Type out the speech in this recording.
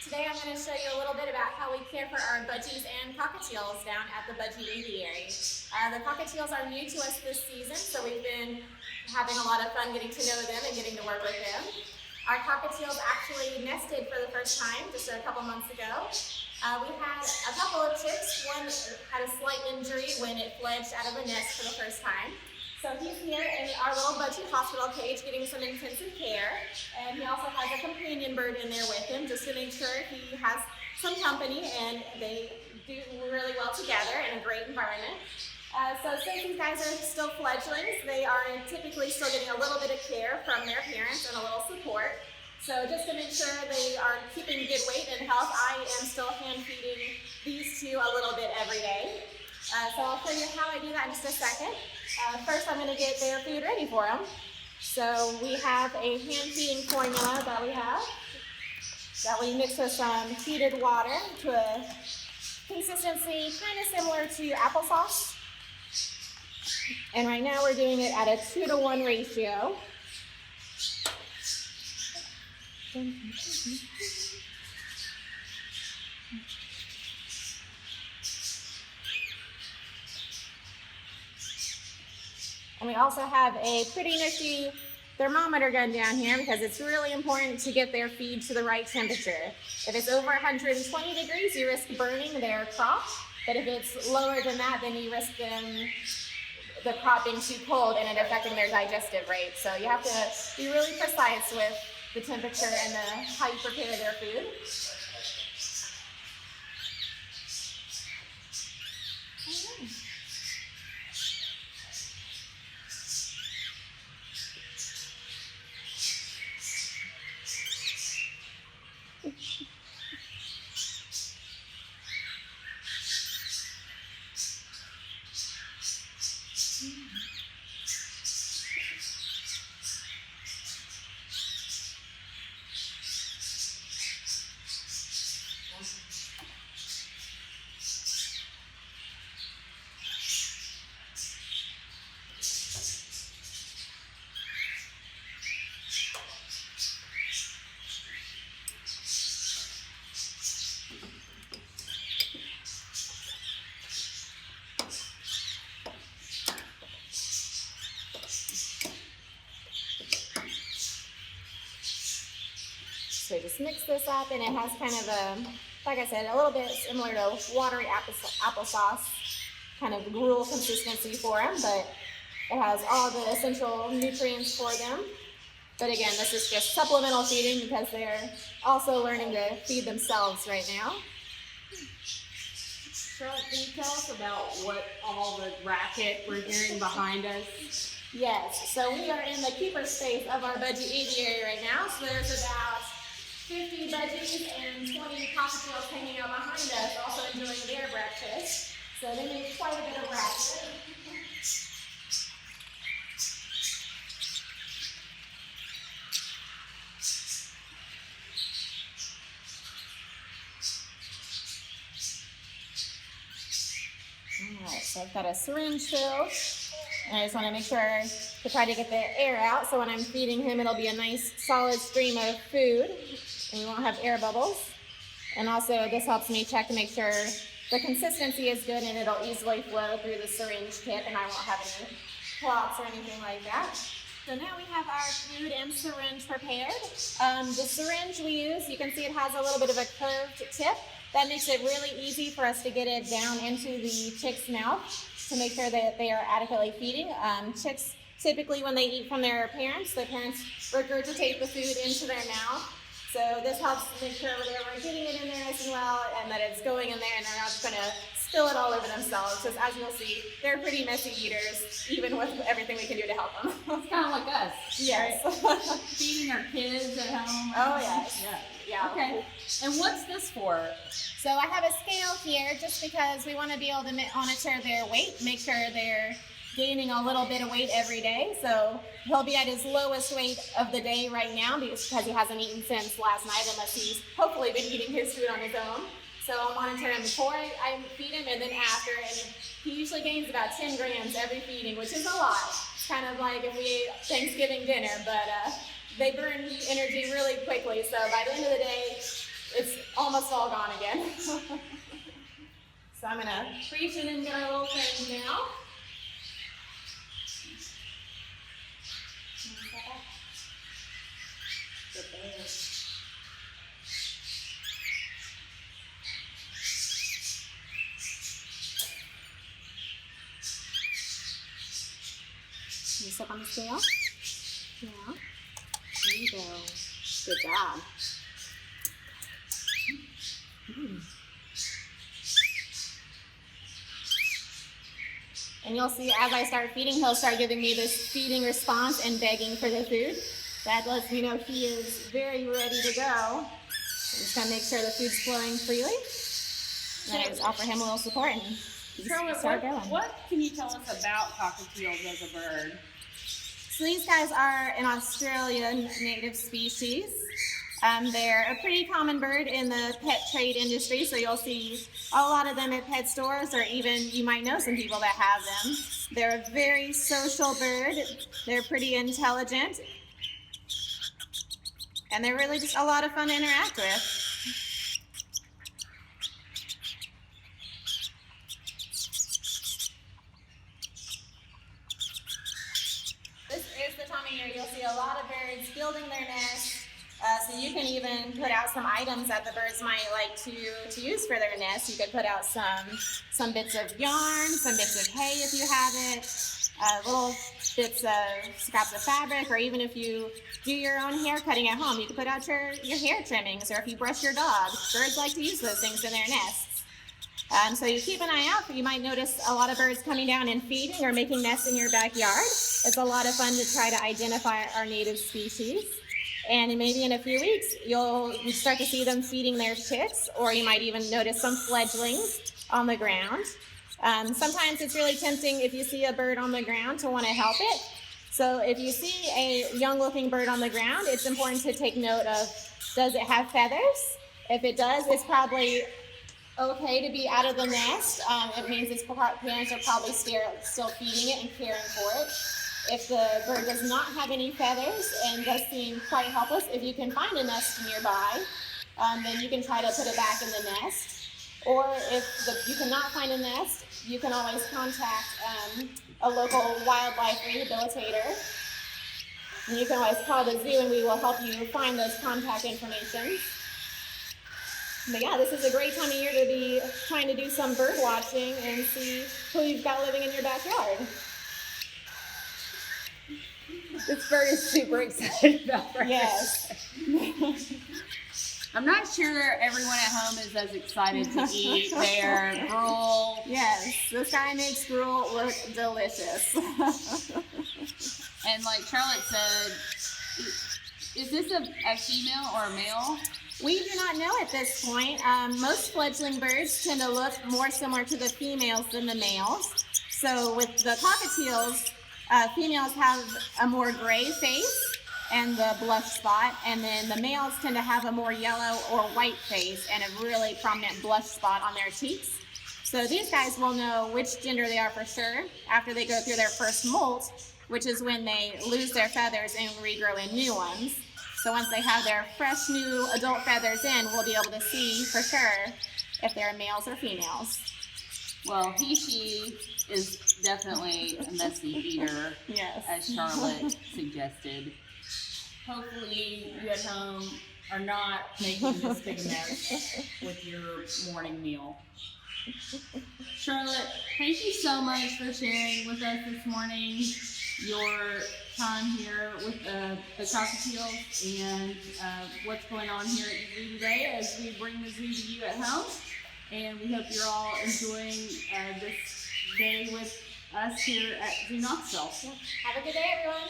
Today I'm going to show you a little bit about how we care for our budgies and cockatiels down at the budgie aviary. The cockatiels are new to us this season, so we've been having a lot of fun getting to know them and getting to work with them. Our cockatiels actually nested for the first time just a couple months ago. We had a couple of chicks. One had a slight injury when it fledged out of a nest for the first time. So he's here in our little budgie hospital cage getting some intensive care, and he also has a companion bird in there with him just to make sure he has some company and they do really well together in a great environment. So since these guys are still fledglings, they are typically still getting a little bit of care from their parents and a little support. So just to make sure they are keeping good weight and health, I am still hand feeding these two a little bit every day. So I'll show you how I do that in just a second. First I'm going to get their food ready for them. So we have a hand feeding formula that we mix with some heated water to a consistency kind of similar to applesauce. And right now we're doing it at a 2-to-1 ratio. And we also have a pretty nifty thermometer gun down here because it's really important to get their feed to the right temperature. If it's over 120 degrees, you risk burning their crop. But if it's lower than that, then you risk the crop being too cold and it affecting their digestive rate. So you have to be really precise with the temperature and how you prepare their food. So just mix this up, and it has kind of a, like I said, a little bit similar to watery applesauce, kind of gruel consistency for them, but it has all the essential nutrients for them. But again, this is just supplemental feeding because they're also learning to feed themselves right now. Charlotte, can you tell us about what all the racket we're hearing behind us? Yes, so we are in the keeper space of our budgie aviary right now. So there's about 50 budgies and 20 cockatiels hanging out behind us, also enjoying their breakfast. So they make quite a bit of racket. Alright, so I've got a syringe filled. And I just want to make sure to try to get the air out, so when I'm feeding him, it'll be a nice solid stream of food, and we won't have air bubbles. And also, this helps me check to make sure the consistency is good, and it'll easily flow through the syringe tip, and I won't have any clots or anything like that. So now we have our food and syringe prepared. The syringe we use, you can see it has a little bit of a curved tip. That makes it really easy for us to get it down into the chick's mouth to make sure that they are adequately feeding. Chicks, typically when they eat from their parents, the parents regurgitate the food into their mouth. So this helps make sure that we're getting it in there nice and well, and that it's going in there and they're not just gonna spill it all over themselves. Because as you'll see, they're pretty messy eaters, even with everything we can do to help them. It's kind of like us. Yes. Right? Feeding our kids at home. Oh yes. Yeah. Okay. And what's this for? So I have a scale here just because we want to be able to monitor their weight, make sure they're gaining a little bit of weight every day. So he'll be at his lowest weight of the day right now because he hasn't eaten since last night, unless he's hopefully been eating his food on his own. So I'll monitor him before I feed him and then after, and he usually gains about 10 grams every feeding, which is a lot. It's kind of like if we ate Thanksgiving dinner, but they burn energy really quickly. So by the end of the day, it's almost all gone again. So I'm gonna reach in and get our little friend now. Good there. Can you step on the scale? Yeah. There you go. Good job. And you'll see as I start feeding, he'll start giving me this feeding response and begging for the food. That lets me know he is very ready to go. I'm just gonna make sure the food's flowing freely. And then I just offer him a little support and he's start going. What can you tell us about cockatiels as a bird? So these guys are an Australian native species. They're a pretty common bird in the pet trade industry, so you'll see a lot of them at pet stores, or even you might know some people that have them. They're a very social bird. They're pretty intelligent, and they're really just a lot of fun to interact with. This is the time of year you'll see a lot of birds building their nests. So you can even put out some items that the birds might like to use for their nest. You could put out some bits of yarn, some bits of hay if you have it, little bits of scraps of fabric, or even if you do your own hair cutting at home, you can put out your hair trimmings, or if you brush your dog. Birds like to use those things in their nests. So you keep an eye out. You might notice a lot of birds coming down and feeding or making nests in your backyard. It's a lot of fun to try to identify our native species. And maybe in a few weeks, you'll start to see them feeding their chicks, or you might even notice some fledglings on the ground. Sometimes it's really tempting if you see a bird on the ground to want to help it. So if you see a young-looking bird on the ground, it's important to take note of, does it have feathers? If it does, it's probably okay to be out of the nest. It means its parents are probably still feeding it and caring for it. If the bird does not have any feathers and does seem quite helpless, if you can find a nest nearby, then you can try to put it back in the nest. Or if you cannot find a nest, you can always contact a local wildlife rehabilitator. And you can always call the zoo and we will help you find those contact information. But yeah, this is a great time of year to be trying to do some bird watching and see who you've got living in your backyard. This bird is super excited about breakfast. Yes. I'm not sure everyone at home is as excited to eat their gruel. Yes, this guy makes gruel look delicious. And like Charlotte said, is this a female or a male? We do not know at this point. Most fledgling birds tend to look more similar to the females than the males. So with the cockatiels, females have a more gray face and the blush spot, and then the males tend to have a more yellow or white face and a really prominent blush spot on their cheeks. So these guys will know which gender they are for sure after they go through their first molt, which is when they lose their feathers and regrow in new ones. So once they have their fresh new adult feathers in, we'll be able to see for sure if they're males or females. Well, she is definitely a messy eater, Yes. as Charlotte suggested. Hopefully you at home are not making this big a mess with your morning meal. Charlotte, thank you so much for sharing with us this morning your time here with the cockatiels and what's going on here at the zoo today as we bring the zoo to you at home. And we hope you're all enjoying this day with us here at Zoo Knoxville. Have a good day, everyone.